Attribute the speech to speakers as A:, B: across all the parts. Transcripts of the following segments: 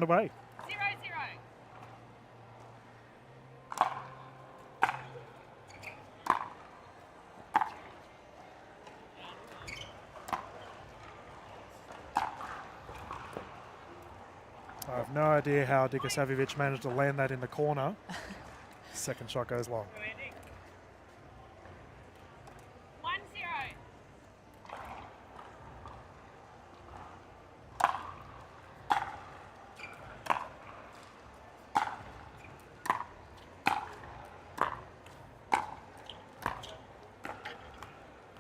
A: away.
B: 0-0.
A: I have no idea how Dikosavljevic managed to land that in the corner. Second shot goes long.
B: 1-0.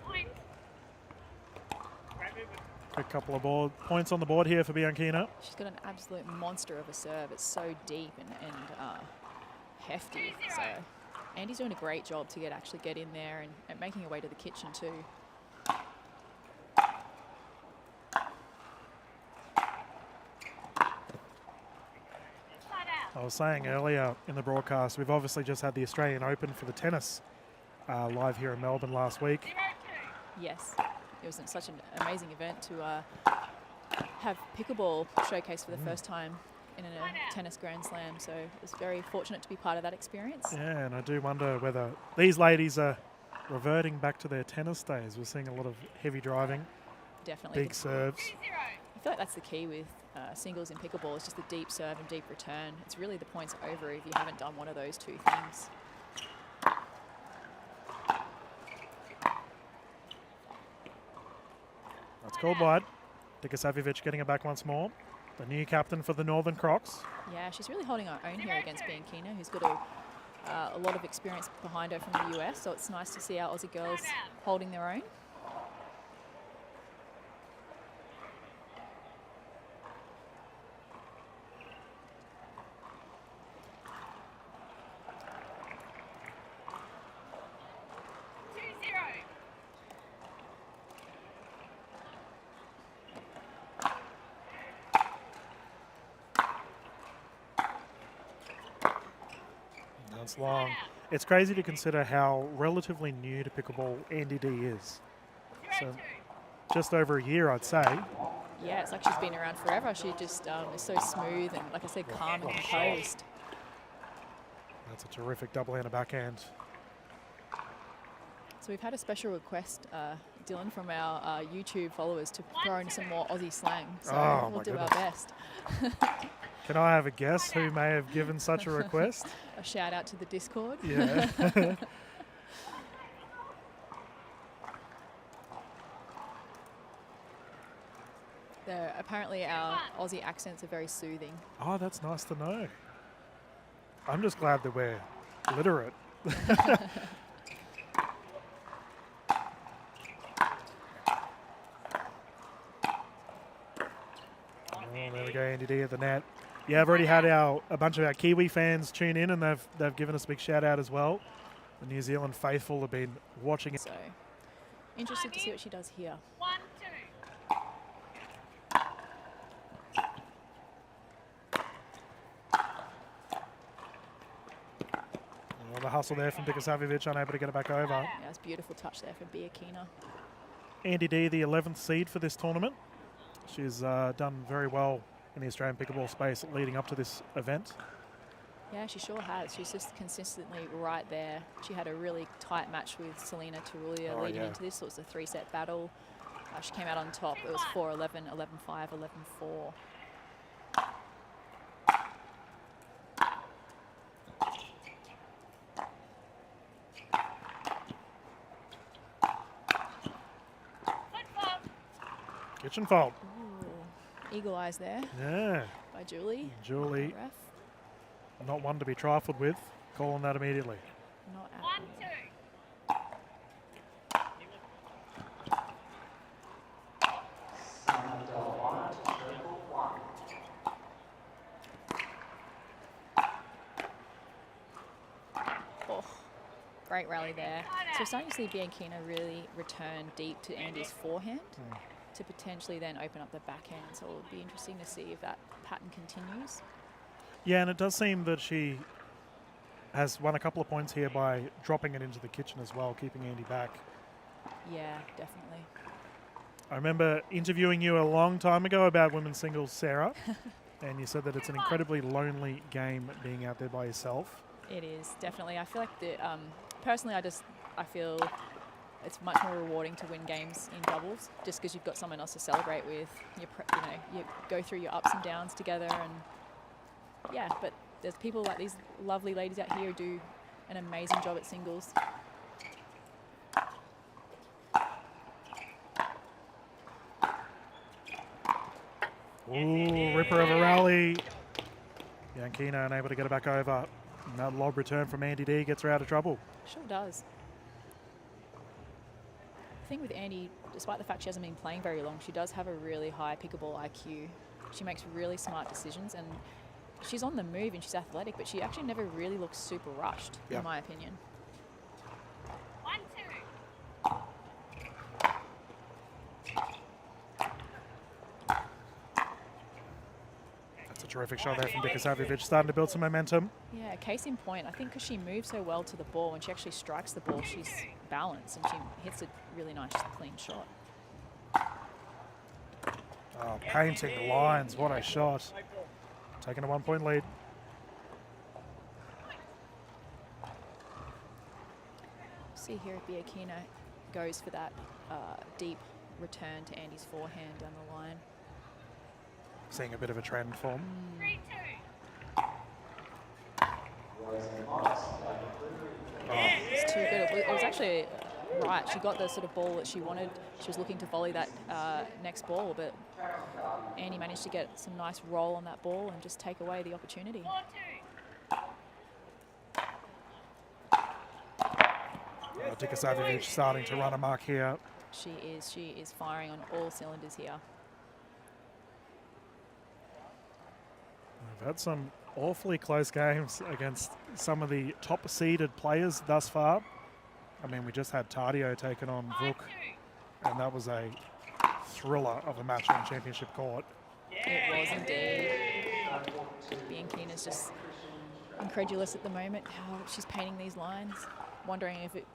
B: Point.
A: Quick couple of points on the board here for Biakina.
C: She's got an absolute monster of a serve. It's so deep and hefty. So Andie's doing a great job to actually get in there and making her way to the kitchen too.
A: I was saying earlier in the broadcast, we've obviously just had the Australian Open for the tennis live here in Melbourne last week.
B: 0-2.
C: Yes, it was such an amazing event to have pickleball showcased for the first time in a tennis Grand Slam. So it was very fortunate to be part of that experience.
A: Yeah, and I do wonder whether these ladies are reverting back to their tennis days. We're seeing a lot of heavy driving,
C: Definitely.
A: big serves.
B: 2-0.
C: I feel like that's the key with singles in pickleball. It's just the deep serve and deep return. It's really the points over if you haven't done one of those two things.
A: That's called wide. Dikosavljevic getting it back once more. The new captain for the Northern Crocs.
C: Yeah, she's really holding her own here against Beakina, who's got a lot of experience behind her from the US. So it's nice to see our Aussie girls holding their own.
A: That's long. It's crazy to consider how relatively new to pickleball Andie D is. So just over a year, I'd say.
C: Yeah, it's like she's been around forever. She just is so smooth and, like I said, calm and composed.
A: That's a terrific double-hander backhand.
C: So we've had a special request, Dylan, from our YouTube followers to throw in some more Aussie slang. So we'll do our best.
A: Can I have a guess who may have given such a request?
C: A shout out to the Discord.
A: Yeah.
C: Apparently our Aussie accents are very soothing.
A: Oh, that's nice to know. I'm just glad that we're literate. Oh, there we go, Andie D at the net. Yeah, I've already had a bunch of our Kiwi fans tune in, and they've given us a big shout out as well. The New Zealand faithful have been watching it.
C: So interested to see what she does here.
B: 1-2.
A: Well, the hustle there from Dikosavljevic, unable to get it back over.
C: Yeah, it's a beautiful touch there for Beakina.
A: Andie D, the 11th seed for this tournament. She's done very well in the Australian pickleball space leading up to this event.
C: Yeah, she sure has. She's just consistently right there. She had a really tight match with Selena Tarulia leading into this. So it was a three-set battle. She came out on top. It was 4-11, 11-5, 11-4.
A: Kitchen fault.
C: Ooh, eagle eyes there.
A: Yeah.
C: By Julie.
A: Julie,
C: Ref.
A: not one to be trifled with. Calling that immediately.
C: Not
B: 1-2.
C: Oh, great rally there. So we're starting to see Biakina really return deep to Andie's forehand to potentially then open up the backhand. So it'll be interesting to see if that pattern continues.
A: Yeah, and it does seem that she has won a couple of points here by dropping it into the kitchen as well, keeping Andie back.
C: Yeah, definitely.
A: I remember interviewing you a long time ago about women's singles, Sarah. and you said that it's an incredibly lonely game being out there by yourself.
C: It is, definitely. I feel like personally, I feel it's much more rewarding to win games in doubles, just because you've got someone else to celebrate with. You go through your ups and downs together, and yeah. But there's people like these lovely ladies out here who do an amazing job at singles.
A: Ooh, ripper of a rally. Biakina unable to get it back over. And that lob return from Andie D gets her out of trouble.
C: Sure does. The thing with Andie, despite the fact she hasn't been playing very long, she does have a really high pickleball IQ. She makes really smart decisions, and she's on the move and she's athletic, but she actually never really looks super rushed, in my opinion.
B: 1-2.
A: That's a terrific shot there from Dikosavljevic, starting to build some momentum.
C: Yeah, case in point, I think because she moves so well to the ball, when she actually strikes the ball, she's balanced and she hits a really nice, clean shot.
A: Oh, painting lines, what a shot. Taking a 1-point lead.
C: See here if Beakina goes for that deep return to Andie's forehand down the line.
A: Seeing a bit of a trend form.
B: 3-2.
A: Oh,
C: It's too good. It was actually right. She got the sort of ball that she wanted. She was looking to volley that next ball, but Andie managed to get some nice roll on that ball and just take away the opportunity.
B: 4-2.
A: Dikosavljevic starting to run amok here.
C: She is firing on all cylinders here.
A: We've had some awfully close games against some of the top-seeded players thus far. I mean, we just had Tardio taken on Vuk, and that was a thriller of a match on championship court.
C: It was indeed. Biakina's just incredulous at the moment how she's painting these lines, wondering if it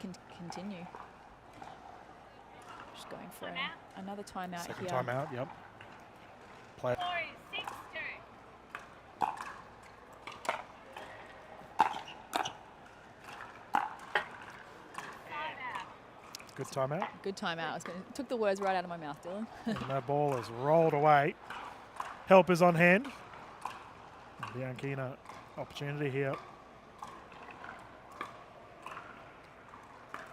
C: can continue. She's going for another timeout
A: Second
C: here.
A: timeout, yep. Play.
B: 6-2.
A: Good timeout.
C: Good timeout. Took the words right out of my mouth, Dylan.
A: And that ball is rolled away. Help is on hand. Biakina opportunity here.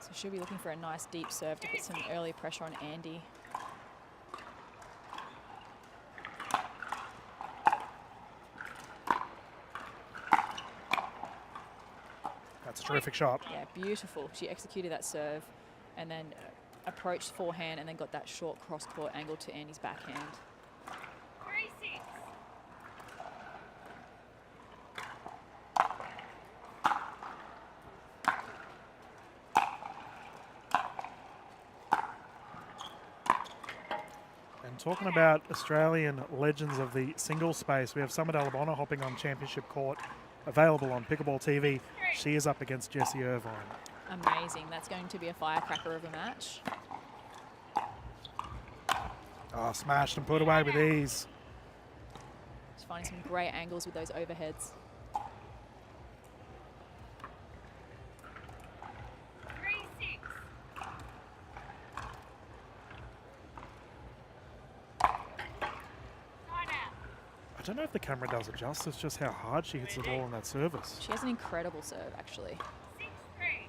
C: So she'll be looking for a nice deep serve to put some early pressure on Andie.
A: That's a terrific shot.
C: Yeah, beautiful. She executed that serve and then approached forehand and then got that short cross-court angle to Andie's backhand.
B: 3-6.
A: And talking about Australian legends of the singles space, we have Summer Dalabona hopping on championship court, available on Pickleball TV. She is up against Jessie Irvine.
C: Amazing. That's going to be a firecracker of a match.
A: Oh, smashed and put away with ease.
C: She's finding some great angles with those overheads.
B: 3-6.
A: I don't know if the camera does it justice, just how hard she hits the ball on that service.
C: She has an incredible serve, actually.
B: 6-3.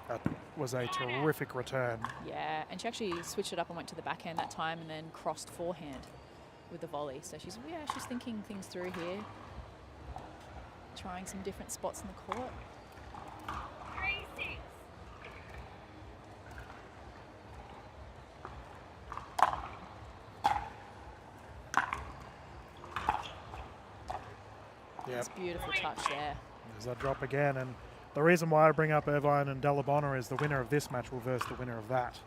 A: That was a terrific return.
C: Yeah, and she actually switched it up and went to the backhand that time and then crossed forehand with the volley. So she's thinking things through here, trying some different spots in the court.
B: 3-6.
A: Yep.
C: That's a beautiful touch there.
A: There's that drop again, and the reason why I bring up Irvine and Dalabona is the winner of this match will verse the winner of that.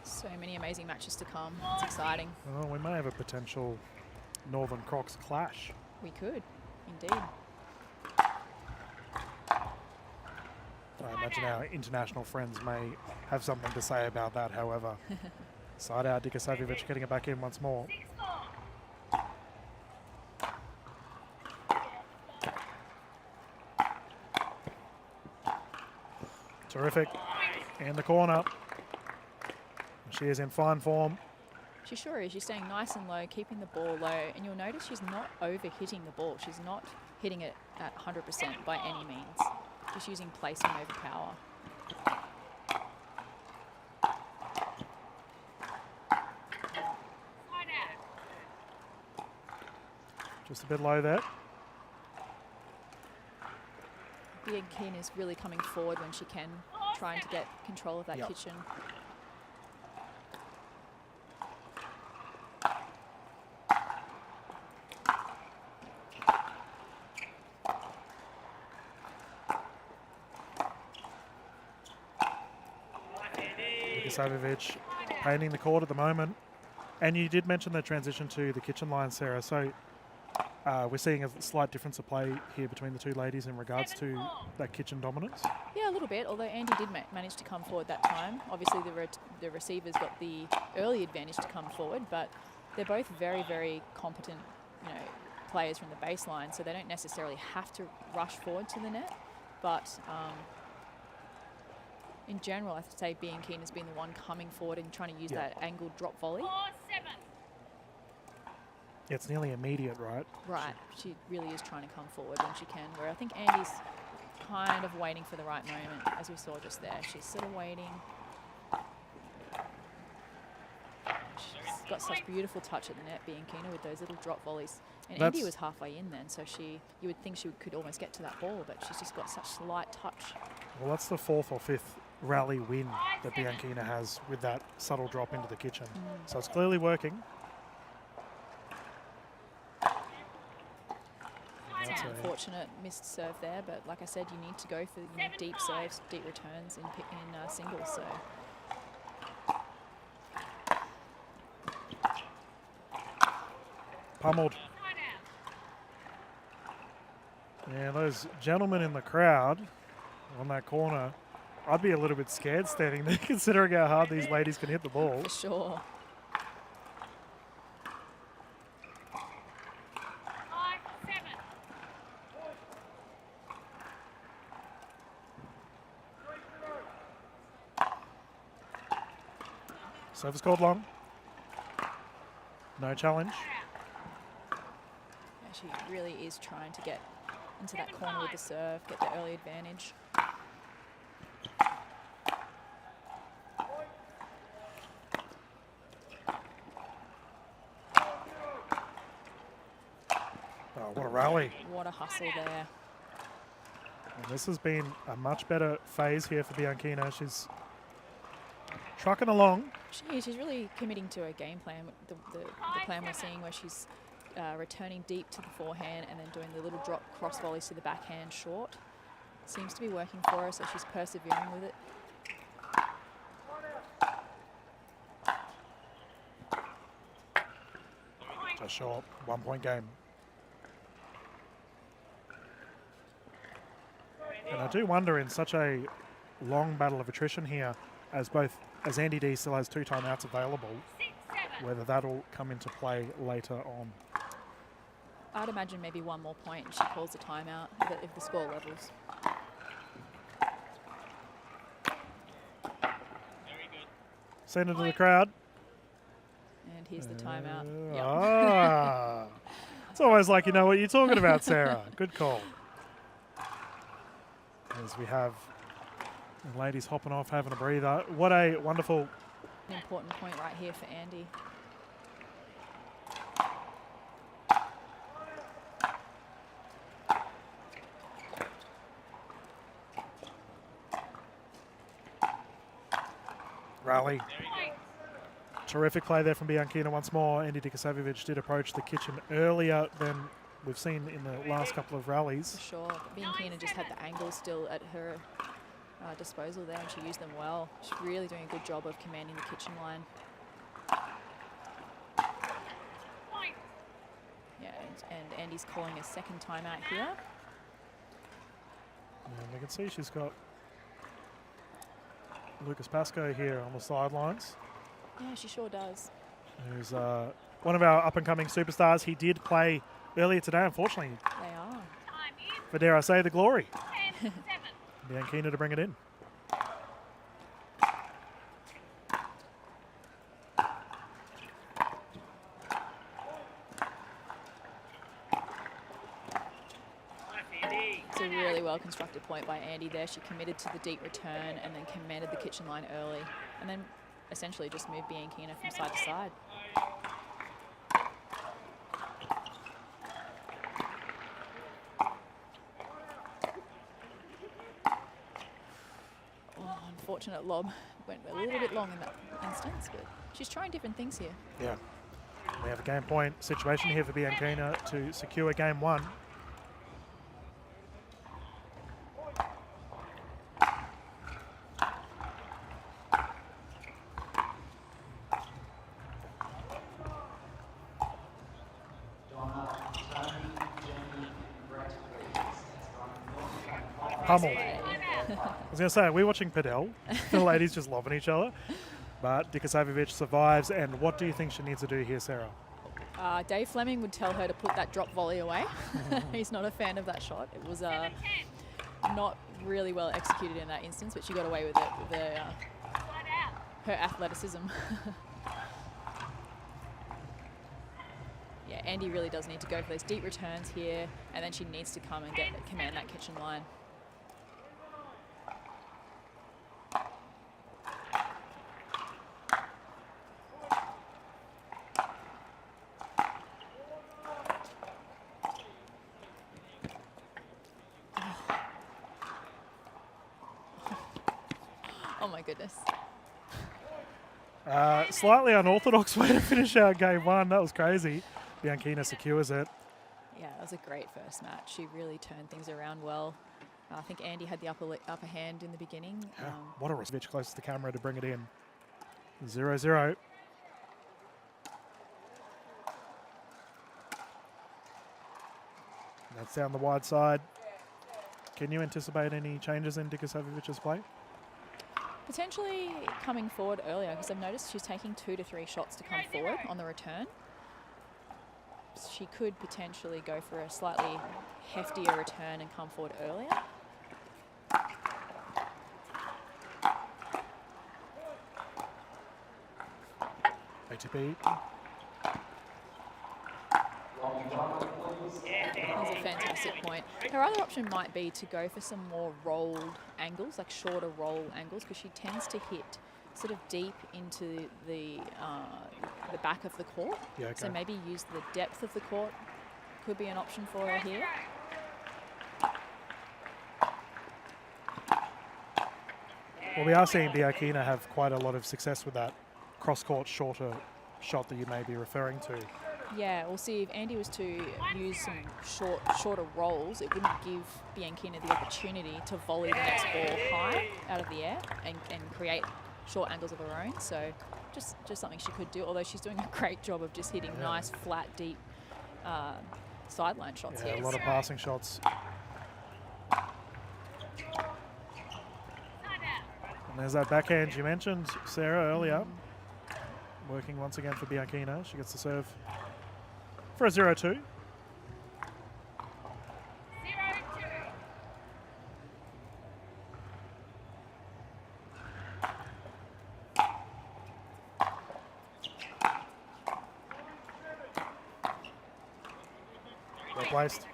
C: So many amazing matches to come. It's exciting.
A: Oh, we may have a potential Northern Crocs clash.
C: We could, indeed.
A: I imagine our international friends may have something to say about that, however. Side out, Dikosavljevic getting it back in once more.
B: 6-4.
A: Terrific. In the corner. She is in fine form.
C: She sure is. She's staying nice and low, keeping the ball low. And you'll notice she's not over-hitting the ball. She's not hitting it at 100% by any means. Just using placement over power.
B: Side out.
A: Just a bit low there.
C: Beakina is really coming forward when she can, trying to get control of that
A: Yep.
C: kitchen.
A: Dikosavljevic painting the court at the moment. And you did mention the transition to the kitchen line, Sarah. So we're seeing a slight difference of play here between the two ladies in regards to that kitchen dominance.
C: Yeah, a little bit, although Andie did manage to come forward that time. Obviously, the receivers got the early advantage to come forward, but they're both very, very competent, players from the baseline, so they don't necessarily have to rush forward to the net. But in general, I have to say Beakina has been the one coming forward and trying to use that angled drop volley.
B: 4-7.
A: It's nearly immediate, right?
C: Right, she really is trying to come forward when she can, where I think Andie's kind of waiting for the right moment, as we saw just there. She's sort of waiting. She's got such beautiful touch at the net, Beakina, with those little drop volleys. And Andie was halfway in then, so you would think she could almost get to that ball, but she's just got such slight touch.
A: Well, that's the 4th or 5th rally win that Beakina has with that subtle drop into the kitchen. So it's clearly working.
C: It's an unfortunate missed serve there, but like I said, you need to go for deep serves, deep returns in singles. So
A: Pummeled.
B: Side out.
A: Yeah, those gentlemen in the crowd on that corner, I'd be a little bit scared standing there considering how hard these ladies can hit the ball.
C: for sure.
B: 5-7.
A: Service called long. No challenge.
C: Yeah, she really is trying to get into that corner with the serve, get the early advantage.
A: Oh, what a rally.
C: What a hustle there.
A: And this has been a much better phase here for Beakina. She's trucking along.
C: She's really committing to a game plan. The plan we're seeing where she's returning deep to the forehand and then doing the little drop cross volleys to the backhand short. Seems to be working for her, so she's persevering with it.
A: A short 1 point game. And I do wonder, in such a long battle of attrition here, as Andie D still has 2 timeouts available,
B: 6-7.
A: whether that'll come into play later on.
C: I'd imagine maybe one more point and she calls a timeout if the score levels.
A: Send it to the crowd.
C: And here's the timeout. Yep.
A: Ah, it's always like you know what you're talking about, Sarah. Good call. As we have the ladies hopping off, having a breather. What a wonderful...
C: An important point right here for Andie.
A: rally. Terrific play there from Biakina once more. Andie Dikosavljevic did approach the kitchen earlier than we've seen in the last couple of rallies.
C: For sure. Biakina just had the angle still at her disposal there, and she used them well. She's really doing a good job of commanding the kitchen line. Yeah, and Andie's calling a second timeout here.
A: And you can see she's got Lucas Pascoe here on the sidelines.
C: Yeah, she sure does.
A: Who's one of our up-and-coming superstars. He did play earlier today, unfortunately,
C: They are.
B: Time in.
A: for, dare I say, the glory.
B: 10-7.
A: Biakina to bring it in.
C: It's a really well-constructed point by Andie there. She committed to the deep return and then commanded the kitchen line early. And then essentially just moved Biakina from side to side. Oh, unfortunate lob. Went a little bit long in that instance, but she's trying different things here.
A: Yeah. We have a game point situation here for Biakina to secure game 1. Pummel. I was going to say, we're watching Padel. The ladies just lobbing each other. But Dikosavljevic survives. And what do you think she needs to do here, Sarah?
C: Dave Fleming would tell her to put that drop volley away. He's not a fan of that shot. It was not really well executed in that instance, but she got away with it with her athleticism. Yeah, Andie really does need to go for those deep returns here, and then she needs to come and command that kitchen line. Oh my goodness.
A: Slightly unorthodox way to finish out game 1. That was crazy. Biakina secures it.
C: Yeah, it was a great first match. She really turned things around well. I think Andie had the upper hand in the beginning.
A: Yeah, what a Rosvich close to the camera to bring it in. 0-0. That's down the wide side. Can you anticipate any changes in Dikosavljevic's play?
C: Potentially coming forward earlier, because I've noticed she's taking 2 to 3 shots to come forward on the return. She could potentially go for a slightly heftier return and come forward earlier.
A: ATP.
C: That's a fantastic point. Her other option might be to go for some more rolled angles, like shorter roll angles, because she tends to hit sort of deep into the back of the court.
A: Yeah, okay.
C: So maybe use the depth of the court could be an option for her here.
A: Well, we are seeing Beakina have quite a lot of success with that cross-court shorter shot that you may be referring to.
C: Yeah, we'll see if Andie was to use some shorter rolls, it wouldn't give Biakina the opportunity to volley the next ball high out of the air and create short angles of her own. So just something she could do, although she's doing a great job of just hitting nice, flat, deep sideline shots here.
A: A lot of passing shots. And there's that backhand you mentioned, Sarah, earlier. Working once again for Biakina. She gets the serve for a 0-2. Well placed.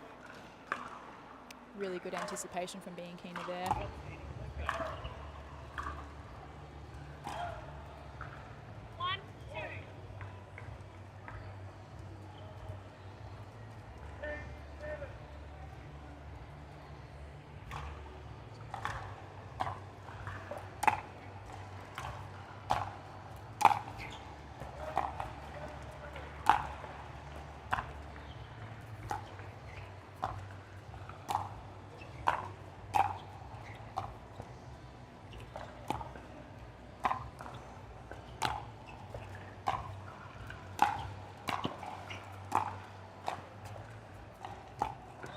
C: Really good anticipation from Biakina there.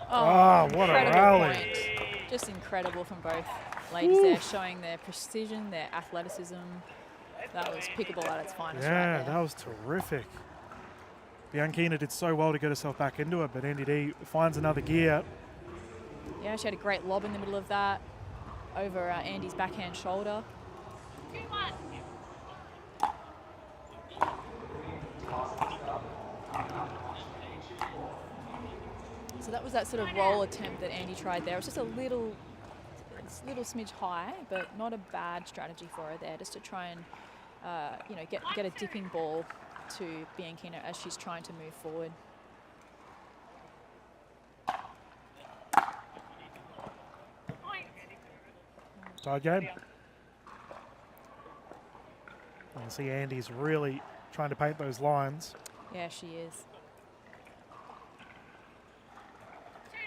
A: Oh, what a rally.
C: Point. Just incredible from both ladies there, showing their precision, their athleticism. That was pickleball at its finest.
A: Yeah,
C: right there.
A: that was terrific. Biakina did so well to get herself back into it, but Andie D finds another gear.
C: Yeah, she had a great lob in the middle of that over Andie's backhand shoulder.
B: 2-1.
C: So that was that sort of roll attempt that Andie tried there. It was just a little smidge high, but not a bad strategy for her there, just to try and get a dipping ball to Biakina as she's trying to move forward.
A: Tied game. You can see Andie's really trying to paint those lines.
C: Yeah, she is.
B: 2-2.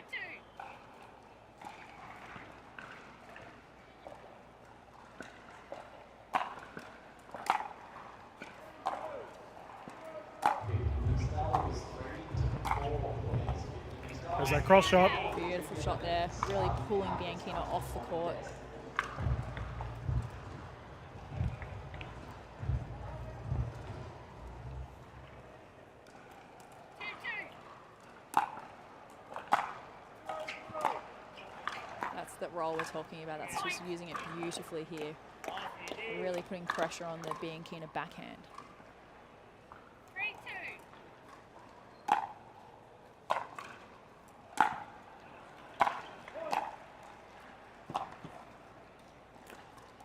A: There's that cross shot.
C: Beautiful shot there, really pulling Biakina off the court. That's that roll we're talking about. That's just using it beautifully here. Really putting pressure on the Biakina backhand.
B: 3-2.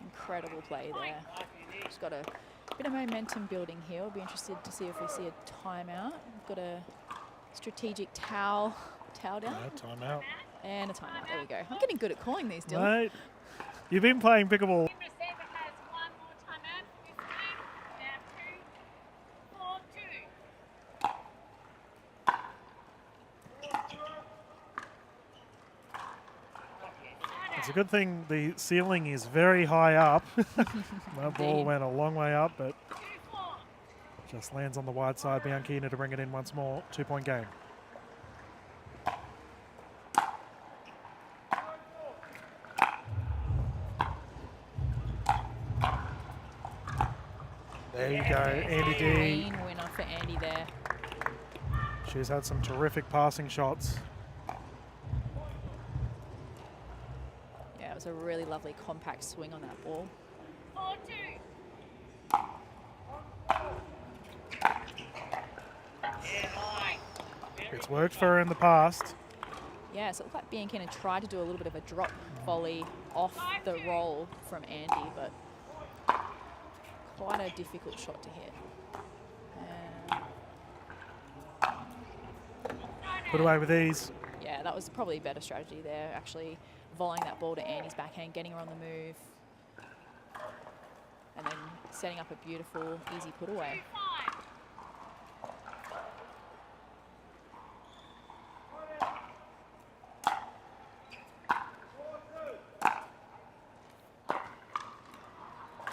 C: Incredible play there. She's got a bit of momentum building here. We'll be interested to see if we see a timeout. We've got a strategic towel down.
A: No, timeout.
C: And a timeout. There we go. I'm getting good at calling these, Dylan.
A: Mate, you've been playing pickleball.
B: Team receiver has one more timeout. 15. Now 2-4-2.
A: It's a good thing the ceiling is very high up. That ball
C: Indeed.
A: went a long way up, but
B: 2-4.
A: just lands on the wide side. Biakina to bring it in once more. 2-point game. There you go, Andie D.
C: Clean winner for Andie there.
A: She's had some terrific passing shots.
C: Yeah, it was a really lovely compact swing on that ball.
B: 4-2.
A: It's worked for her in the past.
C: Yeah, so it looked like Biakina tried to do a little bit of a drop volley off the roll from Andie, but quite a difficult shot to hit.
A: Put away with ease.
C: Yeah, that was probably a better strategy there, actually volleying that ball to Andie's backhand, getting her on the move, and then setting up a beautiful, easy put away.
B: 2-5.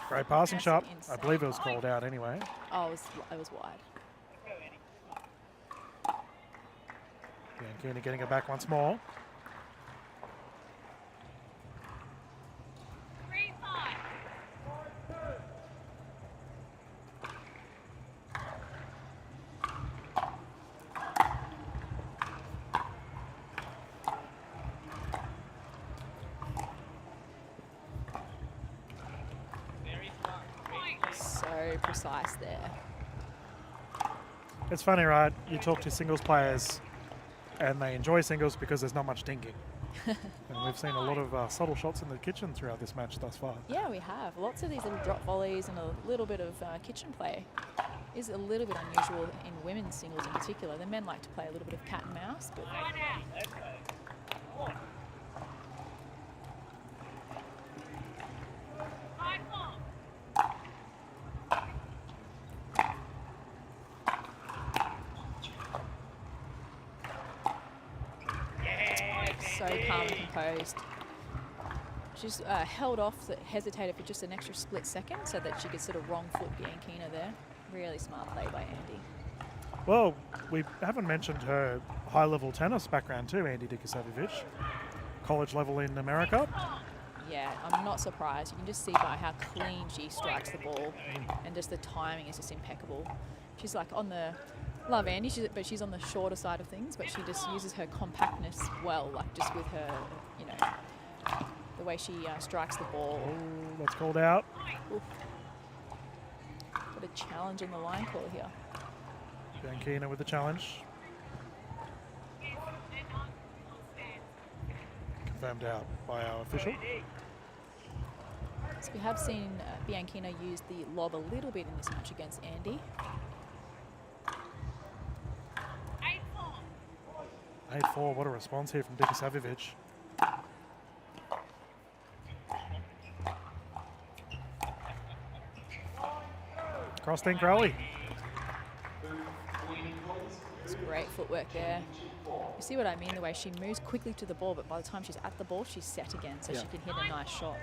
A: Great passing
C: That's
A: shot. I
C: insane.
A: believe it was called out anyway.
C: Oh, it was wide.
A: Biakina getting it back once more.
B: 3-5.
C: So precise there.
A: It's funny, right? You talk to singles players and they enjoy singles because there's not much dinking. And we've seen a lot of subtle shots in the kitchen throughout this match thus far.
C: Yeah, we have. Lots of these little drop volleys and a little bit of kitchen play. Is a little bit unusual in women's singles in particular. The men like to play a little bit of cat and mouse, but
B: Line out. 5-4.
C: so calm and composed. She's held off, hesitated for just an extra split second so that she could sort of wrong foot Biakina there. Really smart play by Andie.
A: Well, we haven't mentioned her high-level tennis background too, Andie Dikosavljecic. College level in America.
C: Yeah, I'm not surprised. You can just see by how clean she strikes the ball, and just the timing is just impeccable. She's like on the love Andie, but she's on the shorter side of things. But she just uses her compactness well, like just with her, you know, the way she strikes the ball.
A: Oh, that's called out.
C: Oof. Got a challenge on the line call here.
A: Biakina with the challenge. Confirmed out by our official.
C: So we have seen Biakina use the lob a little bit in this match against Andie.
A: 8-4, what a response here from Dikosavljevic. Cross-link rally.
C: It's great footwork there. You see what I mean? The way she moves quickly to the ball, but by the time she's at the ball, she's set again, so she can hit a nice shot.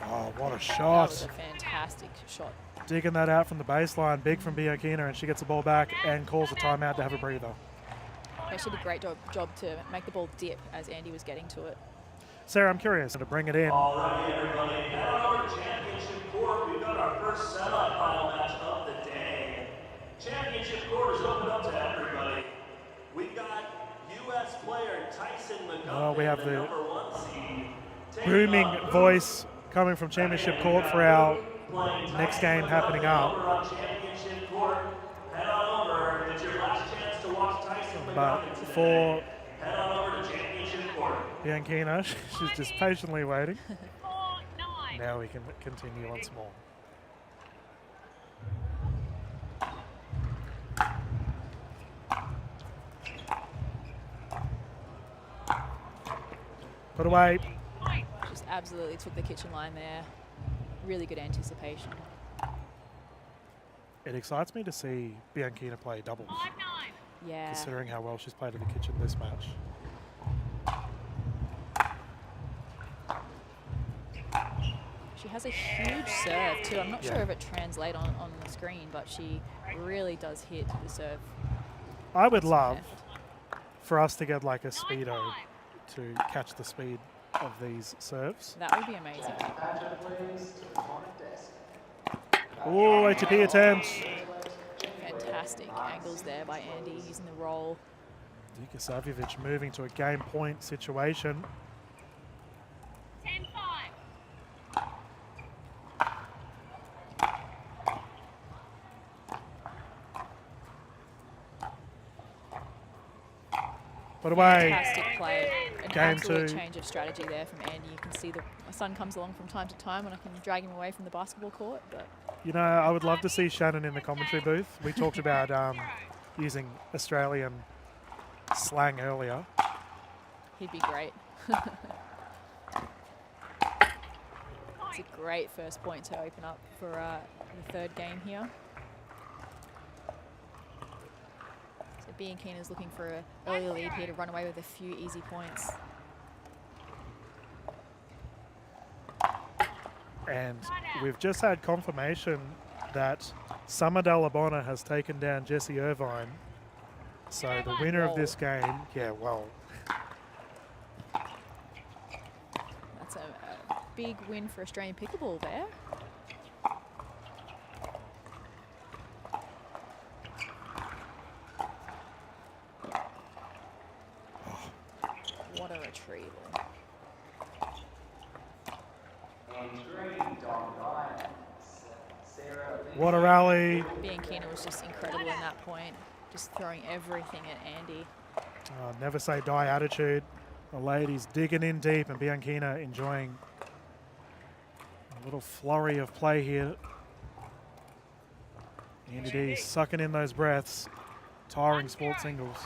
A: Oh, what a
C: That
A: shot.
C: was a fantastic shot.
A: Digging that out from the baseline, big from Biakina, and she gets the ball back and calls a timeout to have a breather.
C: Yeah, she did a great job to make the ball dip as Andie was getting to it.
A: Sarah, I'm curious to bring it in.
D: All right, everybody, head on over to Championship Court. We've got our first semifinal match of the day. Championship Court is open up to everybody. We've got U.S. player Tyson McGuffin,
A: Oh, we have the
D: #1 seed.
A: Booming voice coming from Championship Court for our next game happening up.
D: On Championship Court. Head on over. It's your last chance to watch Tyson
A: But
D: McGuffin today.
A: for
D: Head on over to Championship Court.
A: Biakina, she's just patiently waiting.
B: 4-9.
A: Now we can continue once more. Put away.
C: Just absolutely took the kitchen line there. Really good anticipation.
A: It excites me to see Biakina play doubles,
B: 5-9.
C: Yeah.
A: considering how well she's played in the kitchen this match.
C: She has a huge serve too. I'm not sure if it translates on the screen, but she really does hit the serve.
A: I would
C: Some
A: love
C: heft.
A: for us to get like a speedo to catch the speed of these serves.
C: That would be amazing.
A: Oh, ATP attempt.
C: Fantastic angles there by Andie using the roll.
A: Dikosavljevic moving to a game point situation.
B: 10-5.
A: Put away.
C: Fantastic play. An
A: Game
C: absolute
A: 2.
C: change of strategy there from Andie. You can see my son comes along from time to time when I can drag him away from the basketball court. But
A: You know, I would love to see Shannon in the commentary booth. We talked about using Australian slang earlier.
C: he'd be great. It's a great first point to open up for the third game here. So Biakina is looking for an early lead here to run away with a few easy points.
A: And we've just had confirmation that Summer Dallabona has taken down Jessie Irvine. So the winner of this game, yeah, well,
C: That's a big win for Australian pickleball there. What a retrieval.
A: what a rally.
C: Biakina was just incredible in that point, just throwing everything at Andie.
A: Never say die attitude. The ladies digging in deep and Biakina enjoying a little flurry of play here. Andie D sucking in those breaths. Tiring sports singles.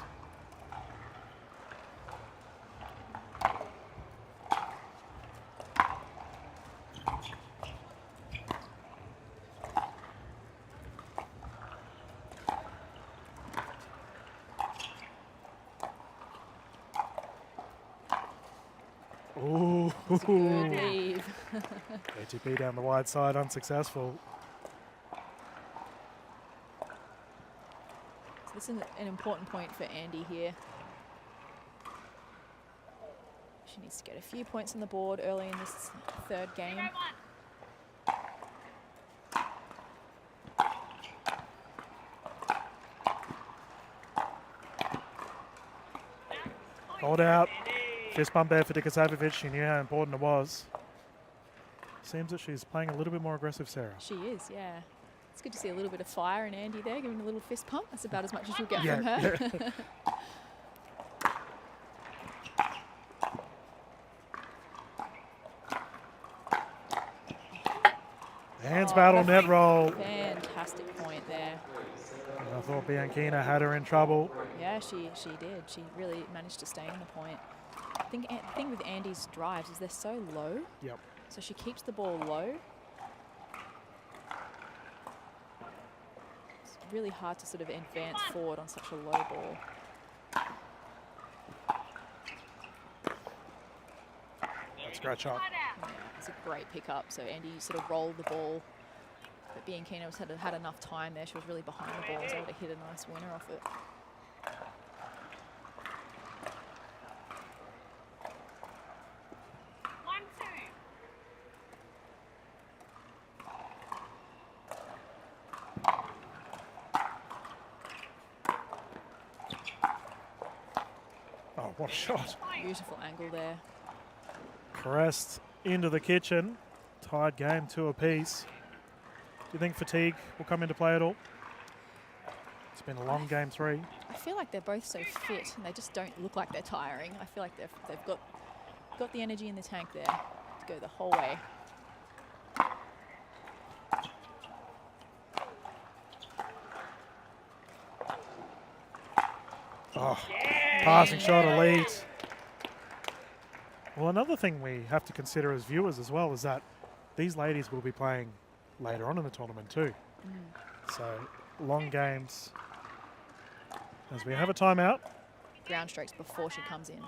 A: Ooh.
C: Good leave.
A: ATP down the wide side, unsuccessful.
C: this is an important point for Andie here. She needs to get a few points on the board early in this third game.
A: Hold out. Fist bump there for Dikosavljevic. She knew how important it was. Seems that she's playing a little bit more aggressive, Sarah.
C: She is, yeah. It's good to see a little bit of fire in Andie there, giving a little fist pump. That's about as much as you'll get from her.
A: Yeah. Hands battle, net roll.
C: Fantastic point there.
A: And I thought Biakina had her in trouble.
C: Yeah, she did. She really managed to stay on the point. I think the thing with Andie's drives is they're so low.
A: Yep.
C: So she keeps the ball low. It's really hard to sort of advance forward on such a low ball.
A: That's a great shot.
C: Yeah, it's a great pickup. So Andie sort of rolled the ball. But Biakina had enough time there. She was really behind the ball. Was able to hit a nice winner off it.
A: Oh, what a shot.
C: Beautiful angle there.
A: Caressed into the kitchen. Tied game 2 apiece. Do you think fatigue will come into play at all? It's been a long game 3.
C: I feel like they're both so fit and they just don't look like they're tiring. I feel like they've got the energy in the tank there to go the whole way.
A: Oh, passing shot elite. Well, another thing we have to consider as viewers as well is that these ladies will be playing later on in the tournament too. So long games. As we have a timeout.
C: Ground strokes before she comes in.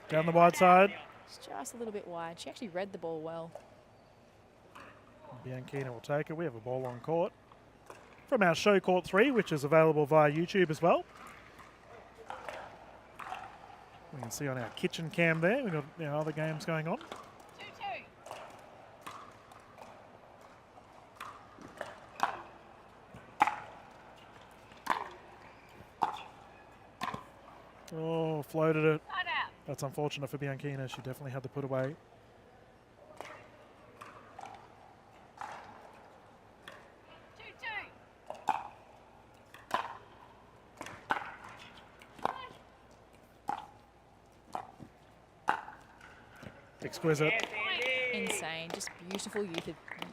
A: Down the wide side.
C: It's just a little bit wide. She actually read the ball well.
A: Biakina will take it. We have a ball on court from our show court 3, which is available via YouTube as well. We can see on our kitchen cam there. We've got our other games going on. 2-2. Oh, floated it. That's unfortunate for Biakina. She definitely had to put away. Exquisite.
C: Insane. Just beautiful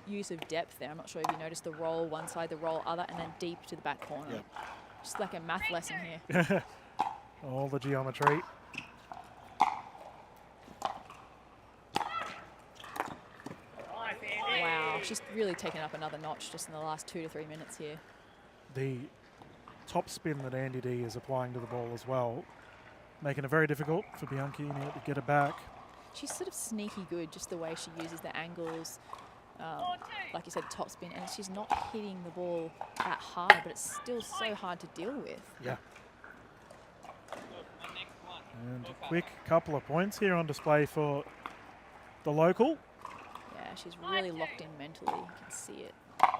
C: use of depth there. I'm not sure if you noticed the roll one side, the roll other, and then deep to the back corner.
A: Yep.
C: Just like a math lesson here.
A: All the geometry.
C: Wow, she's really taken up another notch just in the last 2 to 3 minutes here.
A: The top spin that Andie D is applying to the ball as well, making it very difficult for Biakina to get it back.
C: She's sort of sneaky good, just the way she uses the angles. Like you said, top spin, and she's not hitting the ball that hard, but it's still so hard to deal with.
A: Yeah. And a quick couple of points here on display for the local.
C: Yeah, she's really locked in mentally. You can see it. Oh,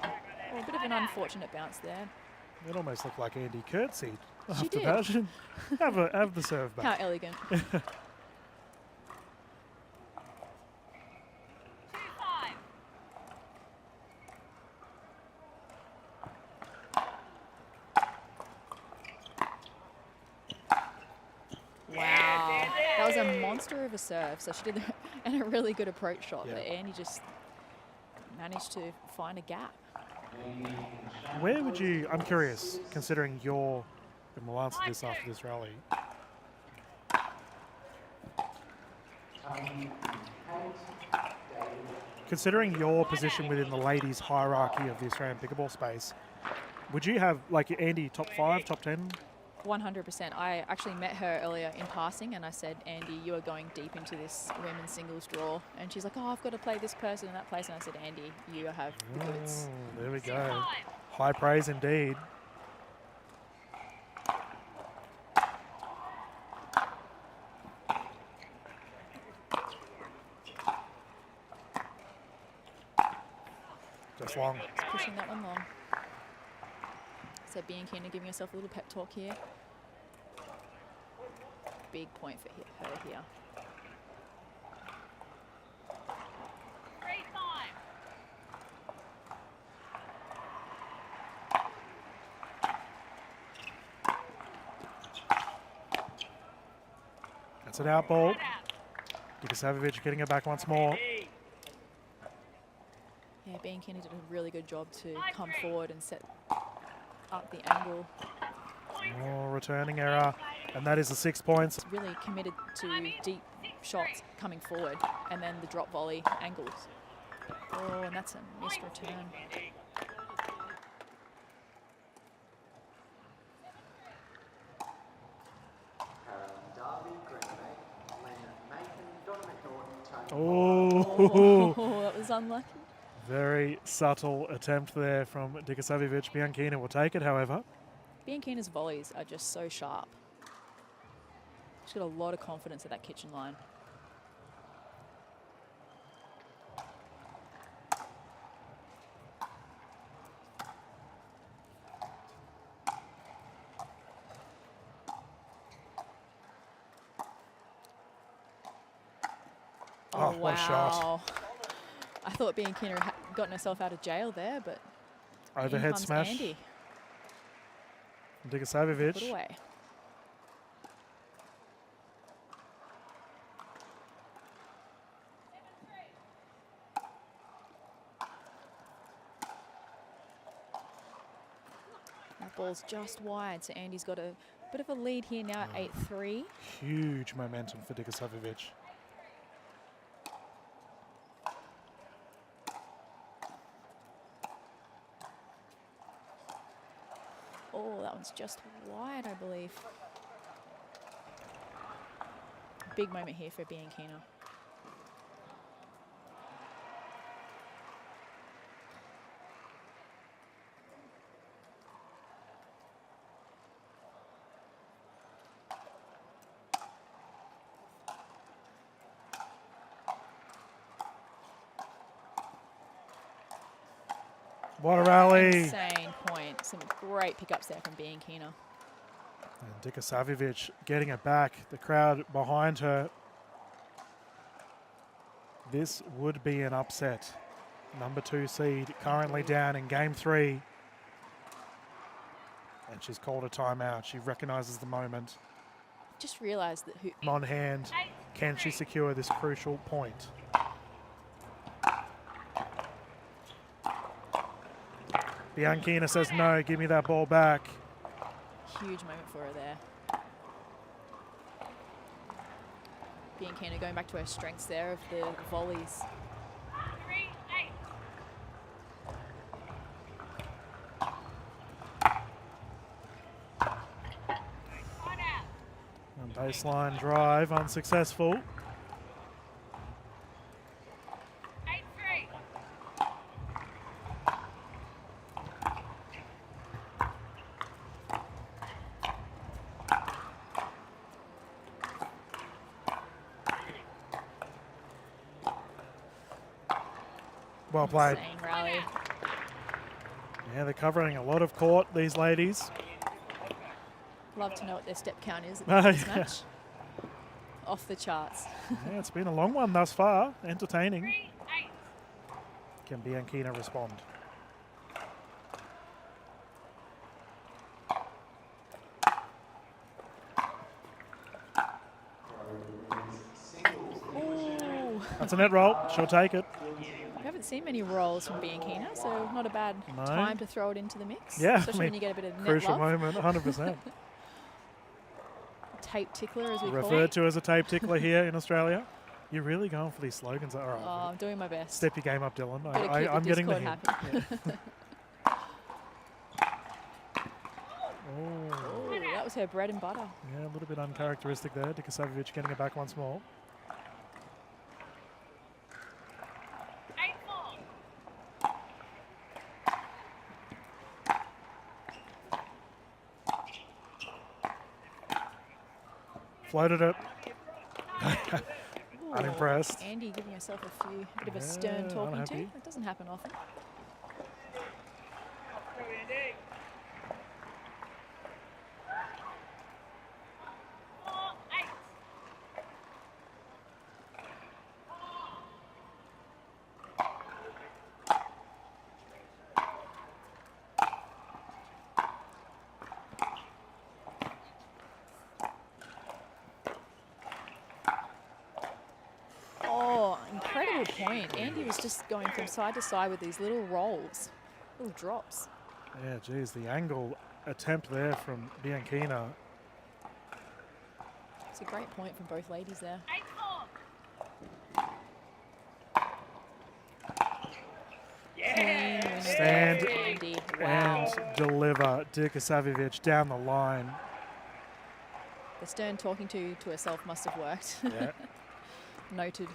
C: a bit of an unfortunate bounce there.
A: It almost looked like Andie curtsied
C: She
A: after
C: did.
A: that. have the serve
C: How
A: back.
C: elegant. Wow, that was a monster of a serve. So she did and a really good approach shot,
A: Yeah.
C: but Andie just managed to find a gap.
A: Where would you, I'm curious, considering your, and we'll answer this after this rally. Considering your position within the ladies' hierarchy of the Australian pickleball space, would you have, like, Andie, top 5, top 10?
C: 100%. I actually met her earlier in passing and I said, Andie, you are going deep into this women's singles draw. And she's like, oh, I've got to play this person in that place. And I said, Andie, you have the goods.
A: Oh, there we go. High praise indeed. Just long.
C: Just pushing that one long. So Biakina giving herself a little pep talk here. Big point for her here.
B: Great time.
A: That's an out ball. Dikosavljevic getting it back once more.
C: Yeah, Biakina did a really good job to come forward and set up the angle.
A: More returning error, and that is the 6 points.
C: Really committed to deep shots coming forward, and then the drop volley angles. Oh, and that's a missed return.
A: Oh,
C: that was unlucky.
A: very subtle attempt there from Dikosavljevic. Biakina will take it, however.
C: Biakina's volleys are just so sharp. She's got a lot of confidence at that kitchen line.
A: Oh, what a shot.
C: I thought Biakina had gotten herself out of jail there, but
A: Overhead smash.
C: Andie.
A: Dikosavljevic.
C: Put away. That ball's just wide, so Andie's got a bit of a lead here now at 8-3.
A: Huge momentum for Dikosavljevic.
C: Oh, that one's just wide, I believe. Big moment here for Biakina.
A: What a rally.
C: Insane point. Some great pickups there from Beakina.
A: And Dikosavljevic getting it back. The crowd behind her. This would be an upset. Number 2 seed currently down in game 3. And she's called a timeout. She recognises the moment.
C: Just realised that who
A: On hand, can she secure this crucial point? Biakina says no, give me that ball back.
C: huge moment for her there. Biakina going back to her strengths there of the volleys.
B: 3-8.
A: And baseline drive unsuccessful.
B: 8-3.
A: Well played.
C: Insane rally.
A: Yeah, they're covering a lot of court, these ladies.
C: Love to know what their step count is
A: Oh,
C: at this
A: yeah.
C: match. Off the charts.
A: Yeah, it's been a long one thus far. Entertaining.
B: 3-8.
A: Can Biakina respond?
C: Ooh.
A: That's a net roll. She'll take it.
C: We haven't seen many rolls from Beakina, so not a bad
A: No.
C: time to throw it into the mix.
A: Yeah,
C: Especially
A: I
C: when
A: mean,
C: you get a bit of net
A: Crucial
C: love.
A: moment, 100%.
C: Tape tickler, as we call
A: Referred
C: it.
A: to as a tape tickler here in Australia. You're really going for these slogans. All right.
C: Oh, I'm doing my best.
A: Step your game up, Dylan.
C: Gotta keep the
A: I'm getting the
C: Discord
A: hint.
C: happy.
A: Yeah. Oh.
C: Oh, that was her bread and butter.
A: Yeah, a little bit uncharacteristic there. Dikosavljevic getting it back once more.
B: 8-4.
A: Floated it.
C: Ooh,
A: Unimpressed.
C: Andie giving herself a bit of a stern
A: Yeah,
C: talking to.
A: unhappy.
C: That doesn't happen often. Oh, incredible point. Andie was just going from side to side with these little rolls, little drops.
A: Yeah, geez, the angle attempt there from Biakina.
C: It's a great point from both ladies there.
B: 8-4.
C: Clean winner
A: Stand
C: there for Andie. Wow.
A: And deliver. Dikosavljevic down the line.
C: The stern talking to herself must have worked.
A: Yeah.
C: Noted.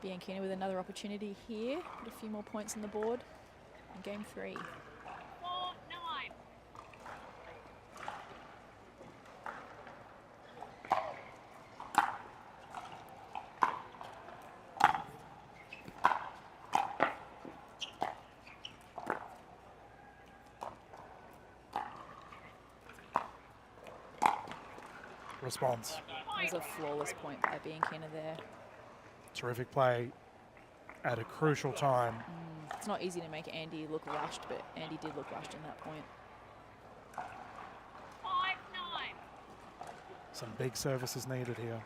C: Biakina with another opportunity here. Put a few more points on the board in game 3.
B: 4-9.
A: Response.
C: There's a flawless point by Biakina there.
A: Terrific play at a crucial time.
C: It's not easy to make Andie look rushed, but Andie did look rushed in that point.
B: 5-9.
A: Some big services needed here.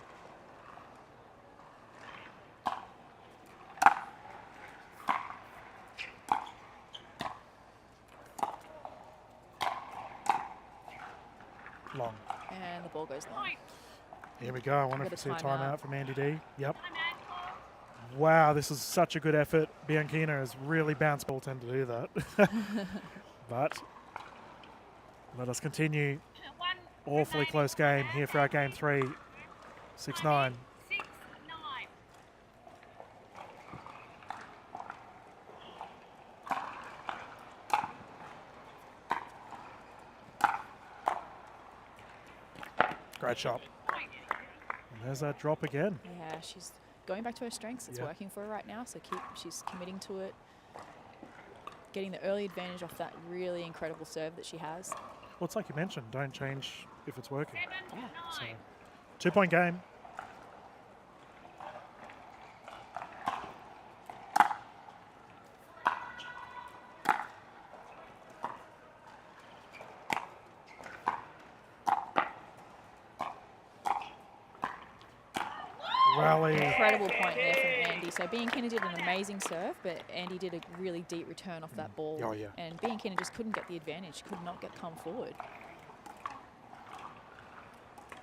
A: Long.
C: And the ball goes long.
A: Here we go. I wonder if we
C: Bit
A: see a
C: of timeout.
A: timeout from Andie D. Yep.
B: Timeout.
A: Wow, this is such a good effort. Biakina has really bounced ball tend to do that. But let us continue.
B: One
A: Awfully
B: remaining.
A: close game here for our game 3. 6-9.
B: 6-9.
A: Great shot. And there's that drop again.
C: Yeah, she's going back to her strengths. It's
A: Yeah.
C: working for her right now, so she's committing to it. Getting the early advantage off that really incredible serve that she has.
A: Well, it's like you mentioned, don't change if it's working.
B: 7-9.
A: So, 2-point game. Rally.
C: Incredible point there from Andie. So Biakina did an amazing serve, but Andie did a really deep return off that ball.
A: Oh, yeah.
C: And Biakina just couldn't get the advantage, could not come forward.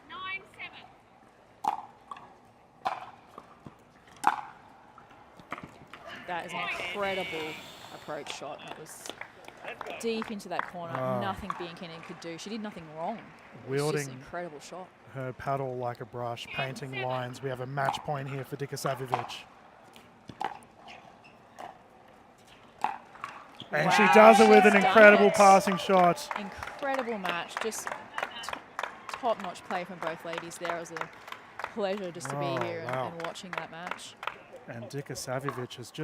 B: 9-7.
C: That is an incredible approach shot. That was deep into that corner.
A: Oh.
C: Nothing Biakina could do. She did nothing wrong. It was
A: Wielding
C: just an incredible shot.
A: her paddle like a brush, painting lines. We have a match point here for Dikosavljevic. And she
C: Wow,
A: does it with
C: she's
A: an
C: done
A: incredible
C: it.
A: passing shot.
C: Incredible match. Just top-notch play from both ladies there. It was a pleasure just to
A: Oh,
C: be here
A: wow.
C: and watching that match.
A: And Dikosavljevic has just